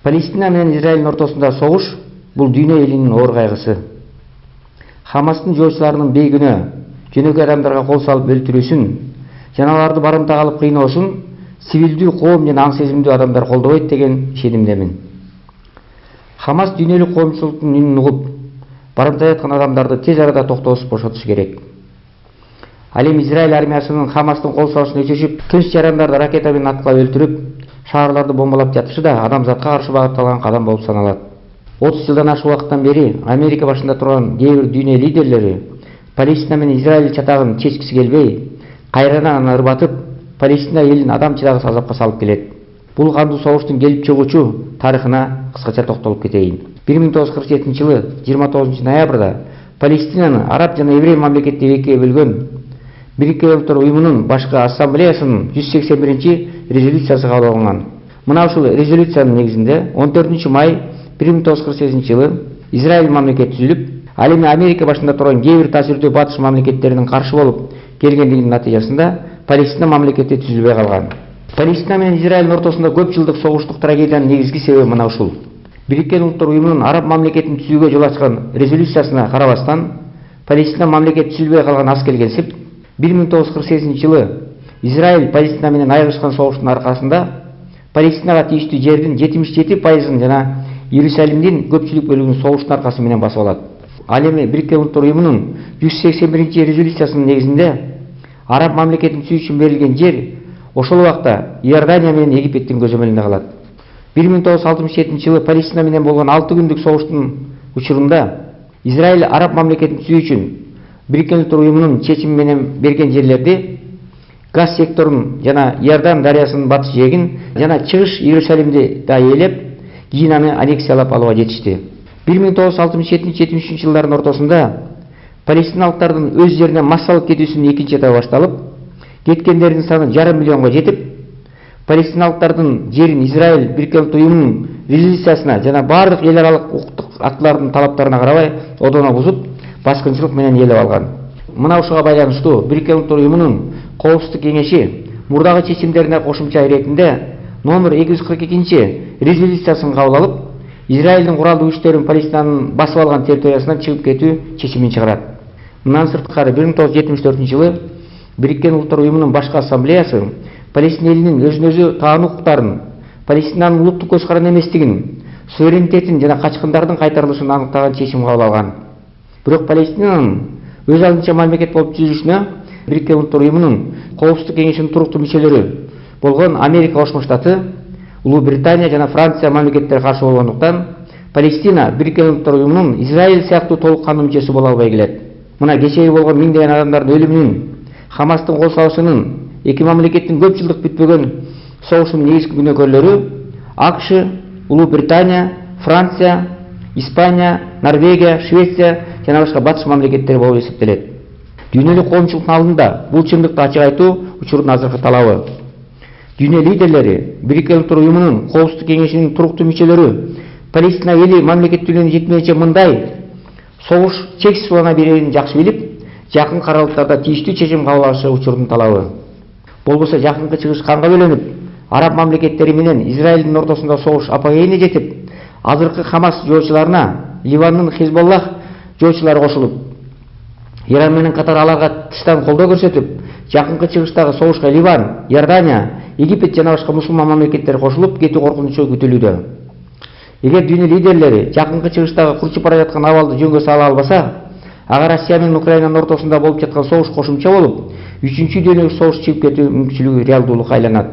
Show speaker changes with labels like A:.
A: Палестина менен Израилдин ортосунда согуш бул дүйнө элинин оор кайгысы. Хамастын жоочуларынын бейгүнөө жөнөкөй адамдарга кол салып өлтүрүүсүн жана аларды барымтага алып кыйноосун сивилдүү коом жана аң сезимдүү адамдар колдобойт деген ишенимдемин. Хамас дүйнөлүк коомчулуктун үнүн угуп, барымтай аткан адамдарды тез арада токтотуп бошотуш керек. Ал эми Израиль армиясынын Хамастын кол сабышына өчөшүп, тынч жарандарды ракета менен аткылап өлтүрүп, шаарларды бомбалап жатышы да адамзатка каршы багытталган кадам болуп саналат. 30 жылдан ашык убакыттан бери Америка башында турган кээ бир дүйнө лидерлери Палестина менен Израиль чатагын чечкиси келбей, кайрадан ырбатып, Палестина элин адамчыдагыс азапка салып келет. Бул кандуу согуштун келип чыгуучу тарыхына кыскача токтолуп кетейин. 1947 жылы 29 ноябрда Палестинаны араб жана еврей мамлекеттери экиге бөлгөн Бириккен Улуттар уюмунун башкы ассамблеясынын 181 резолюциясы кабыл алынган. Мына ушул резолюциянын негизинде 14 май 1948 жылы Израиль мамлекети түзүлүп, ал эми Америка башында турган кээ бир таасирдүү батыш мамлекеттеринин каршы болуп келгендигинин натыйжасында Палестина мамлекети түзүлбөй калган. Палестина менен Израилдин ортосунда көп жылдык согуштук трагедиянын негизги себеби мына ушул. Бириккен Улуттар уюмунун араб мамлекетин түзүүгө жол ачкан резолюциясына карабастан, Палестина мамлекети түзүлбөй калган аз келгенсип, 1948 жылы Израиль Палестина менен айрылышкан согуштун аркасында Палестинага тийиштүү жердин 77% жана Иерусалимдин көпчүлүк бөлүгүн согуштун аркасы менен басып алат. Ал эми Бириккен Улуттар уюмунун 181 резолюциясынын негизинде араб мамлекетин түзүү үчүн берилген жер ошол убакта Иордания менен Египеттин көзөмөлүндө калат. 1967 жылы Палестина менен болгон 6 күндүк согуштун учурунда Израиль араб мамлекетин түзүү үчүн Бириккен Улуттар уюмунун чечими менен берген жерлерди Газ секторун жана Иордан дарыясынын батыш жээгин жана чыгыш Иерусалимди да ээлеп, кийин аны аннексиялап алууга жетишти. 1967-73 жылдардын ортосунда палестиналыктардын өз жеринен массалык кетүүсүнүн экинчи этабы башталып, кеткендердин саны 5,5 миллионго жетип, палестиналыктардын жерин Израиль Бириккен Улуттар уюмунун резолюциясына жана бардык эл аралык укуктук актылардын талаптарына карабай одоно бузуп, баскынчылык менен ээлеп алган. Мына ушуга байланыштуу Бириккен Улуттар уюмунун Коопсуздук кеңеши мурдагы чечимдерине кошумча иретинде номер 242 резолюциясын кабыл алып, Израилдин куралдуу күчтөрүн Палестинанын басып алган территориясынан чыгып кетүү чечимин чыгарат. Мындан сырткары 1974 жылы Бириккен Улуттар уюмунун башкы ассамблеясы Палестина элинин өзүн өзү таануу укуктарын, Палестинанын улуттук көз каран эместигин, суверенитетин жана качкындардын кайтарылышын аныктаган чечим кабыл алган. Бирок Палестинанын өз алдынча мамлекет болуп түзүлүшүнө Бириккен Улуттар уюмунун Коопсуздук кеңешинин туруктуу мүчөлөрү болгон Америка Кошмо Штаты, Улуу Британия жана Франция мамлекеттери каршы болгондуктан Палестина Бириккен Улуттар уюмунун Израиль сыяктуу толук кандуу мүчөсү боло албай келет. Мына кечеги болгон миңдеген адамдардын өлүмүнүн, Хамастын кол сабышынын, эки мамлекеттин көп жылдык бүтпөгөн согушунун негизги күнөөкөрлөрү АКШ, Улуу Британия, Франция, Испания, Норвегия, Швеция жана башка батыш мамлекеттери болуп эсептелет. Дүйнөлүк коомчулуктун алдында бул чындыкты ачык айтуу учурдун азыркы талабы. Дүйнө лидерлери, Бириккен Улуттар уюмунун Коопсуздук кеңешинин туруктуу мүчөлөрү Палестина эли мамлекеттүүлүгүнө жетмейинче мындай согуш чексиз улана берерин жакшы билип, жакын аралыктарда тийиштүү чечим кабыл алышы учурдун талабы. Болбосо жакынкы чыгыш канга бөлөнүп, араб мамлекеттери менен Израилдин ортосунда согуш апогейине жетип, азыркы Хамас жоочуларына Ливандын Хизболлах жоочулары кошулуп, Иран менен катар аларга тыштан колдоо көрсөтүп, жакынкы чыгыштагы согушка Ливан, Иордания, Египет жана башка мусулман мамлекеттери кошулуп кетүү коркунучу күтүлүүдө. Эгер дүйнө лидерлери жакынкы чыгыштагы курчуп бара жаткан абалды жөнгө сала албаса, ага Россия менен Украинанын ортосунда болуп жаткан согуш кошумча болуп, 3-дүйнөлүк согуш чыгып кетүү мүмкүнчүлүгү реалдуулукка айланат.